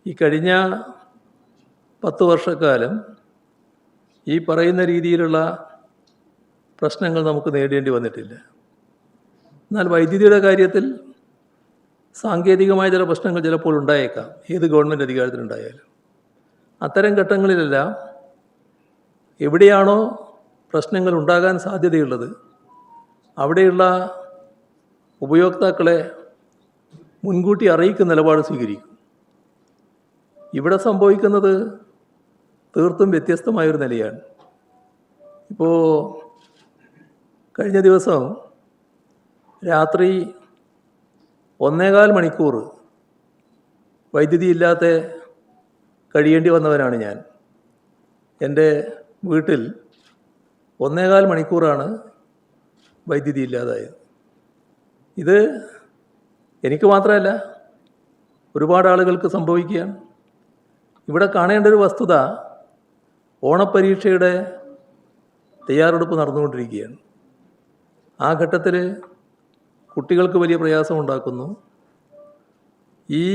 ഈ കഴിഞ്ഞ 10 വർഷക്കാലം ഈ പറയുന്ന രീതിയിലുള്ള പ്രശ്നങ്ങൾ നമുക്ക് നേരിടേണ്ടി വന്നിട്ടില്ല. എന്നാൽ വൈദ്യുതിയുടെ കാര്യത്തിൽ സാങ്കേതികമായ ചില പ്രശ്നങ്ങൾ ചിലപ്പോൾ ഉണ്ടായേക്കാം, ഏത് ഗവൺമെൻറ് അധികാരത്തിലുണ്ടായാലും. അത്തരം ഘട്ടങ്ങളിലെല്ലാം എവിടെയാണോ പ്രശ്നങ്ങൾ ഉണ്ടാകാൻ സാധ്യതയുള്ളത് അവിടെയുള്ള ഉപയോക്താക്കളെ മുൻകൂട്ടി അറിയിക്കുന്ന നിലപാട് സ്വീകരിക്കും. ഇവിടെ സംഭവിക്കുന്നത് തീർത്തും വ്യത്യസ്തമായൊരു നിലയാണ്. ഇപ്പോൾ കഴിഞ്ഞ ദിവസം രാത്രി 1.25 മണിക്കൂർ വൈദ്യുതി ഇല്ലാത്ത കഴിയേണ്ടി വന്നവനാണ് ഞാൻ. എൻ്റെ വീട്ടിൽ 1.25 മണിക്കൂറാണ് വൈദ്യുതി ഇല്ലാതായത്. ഇത് എനിക്ക് മാത്രമല്ല, ഒരുപാട് ആളുകൾക്ക് സംഭവിക്കുകയാണ്. ഇവിടെ കാണേണ്ട ഒരു വസ്തുത, ഓണപ്പരീക്ഷയുടെ തയ്യാറെടുപ്പ് നടന്നുകൊണ്ടിരിക്കുകയാണ്. ആ ഘട്ടത്തിൽ കുട്ടികൾക്ക് വലിയ പ്രയാസമുണ്ടാക്കുന്നു. ഈ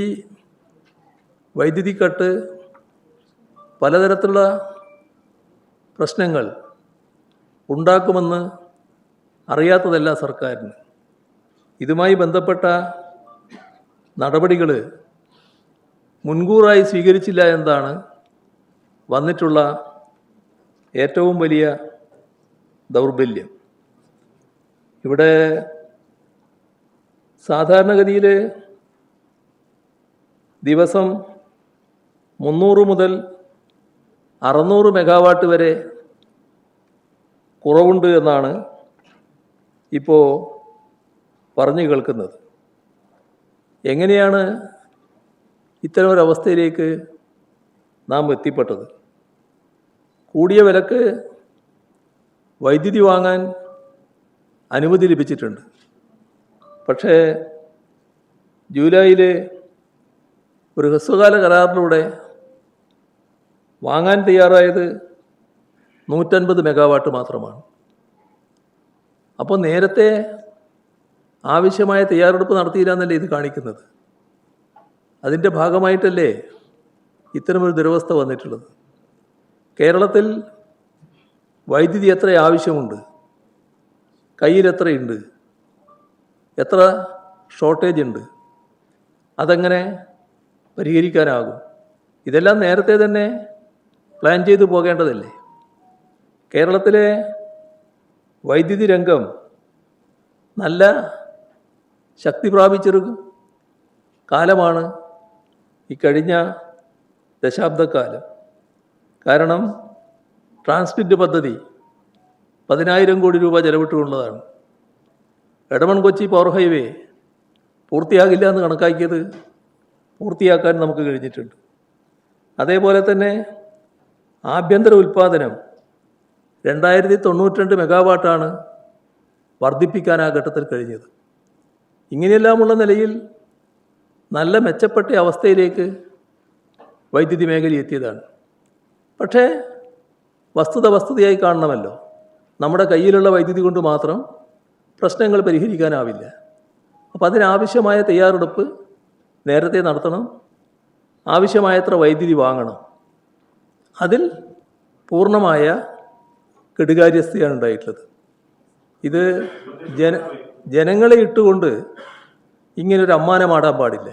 വൈദ്യുതി കട്ട് പലതരത്തിലുള്ള പ്രശ്നങ്ങൾ ഉണ്ടാക്കുമെന്ന് അറിയാത്തതല്ല സർക്കാരിന്. ഇതുമായി ബന്ധപ്പെട്ട നടപടികൾ മുൻകൂറായി സ്വീകരിച്ചില്ല എന്നതാണ് വന്നിട്ടുള്ള ഏറ്റവും വലിയ ദൗർബല്യം. ഇവിടെ സാധാരണഗതിയിൽ ദിവസം 300 മുതൽ 600 മെഗാവാട്ട് വരെ കുറവുണ്ട് എന്നാണ് ഇപ്പോൾ പറഞ്ഞു കേൾക്കുന്നത്. എങ്ങനെയാണ് ഇത്തരമൊരവസ്ഥയിലേക്ക് നാം എത്തിപ്പെട്ടത്? കൂടിയ വിലക്ക് വൈദ്യുതി വാങ്ങാൻ അനുമതി ലഭിച്ചിട്ടുണ്ട്. പക്ഷേ ജൂലൈയിൽ ഒരു ഹ്രസ്വകാല കരാറിലൂടെ വാങ്ങാൻ തയ്യാറായത് 150 മെഗാവാട്ട് മാത്രമാണ്. അപ്പോൾ നേരത്തെ ആവശ്യമായ തയ്യാറെടുപ്പ് നടത്തിയില്ല എന്നല്ലേ ഇത് കാണിക്കുന്നത്? അതിൻ്റെ ഭാഗമായിട്ടല്ലേ ഇത്തരമൊരു ദുരവസ്ഥ വന്നിട്ടുള്ളത്? കേരളത്തിൽ വൈദ്യുതി എത്ര ആവശ്യമുണ്ട്, കയ്യിൽ എത്രയുണ്ട്, എത്ര ഷോർട്ടേജ് ഉണ്ട്, അതെങ്ങനെ പരിഹരിക്കാനാകും? ഇതെല്ലാം നേരത്തെ തന്നെ പ്ലാൻ ചെയ്തു പോകേണ്ടതല്ലേ? കേരളത്തിലെ വൈദ്യുതി രംഗം നല്ല ശക്തി പ്രാപിച്ചൊരു കാലമാണ് ഈ കഴിഞ്ഞ ദശാബ്ദക്കാലം. കാരണം ട്രാൻസ്ഗ്രിഡ് പദ്ധതി 10,000 കോടി രൂപ ചെലവിട്ടുകൊണ്ടതാണ്. എടമൺ കൊച്ചി പവർ ഹൈവേ പൂർത്തിയാകില്ല എന്ന് കണക്കാക്കിയത് പൂർത്തിയാക്കാൻ നമുക്ക് കഴിഞ്ഞിട്ടുണ്ട്. അതേപോലെ തന്നെ ആഭ്യന്തര ഉൽപ്പാദനം 2092 മെഗാവാട്ടാണ് വർദ്ധിപ്പിക്കാൻ ആ ഘട്ടത്തിൽ കഴിഞ്ഞത്. ഇങ്ങനെയെല്ലാമുള്ള നിലയിൽ നല്ല മെച്ചപ്പെട്ട അവസ്ഥയിലേക്ക് വൈദ്യുതി മേഖല എത്തിയതാണ്. പക്ഷേ വസ്തുതയായി കാണണമല്ലോ. നമ്മുടെ കയ്യിലുള്ള വൈദ്യുതി കൊണ്ട് മാത്രം പ്രശ്നങ്ങൾ പരിഹരിക്കാനാവില്ല. അപ്പോൾ അതിനാവശ്യമായ തയ്യാറെടുപ്പ് നേരത്തെ നടത്തണം, ആവശ്യമായത്ര വൈദ്യുതി വാങ്ങണം. അതിൽ പൂർണ്ണമായ കെടുകാര്യസ്ഥയാണ് ഉണ്ടായിട്ടുള്ളത്. ഇത് ജനങ്ങളെ ഇട്ടുകൊണ്ട് ഇങ്ങനൊരു അമ്മാനമാടാൻ പാടില്ല.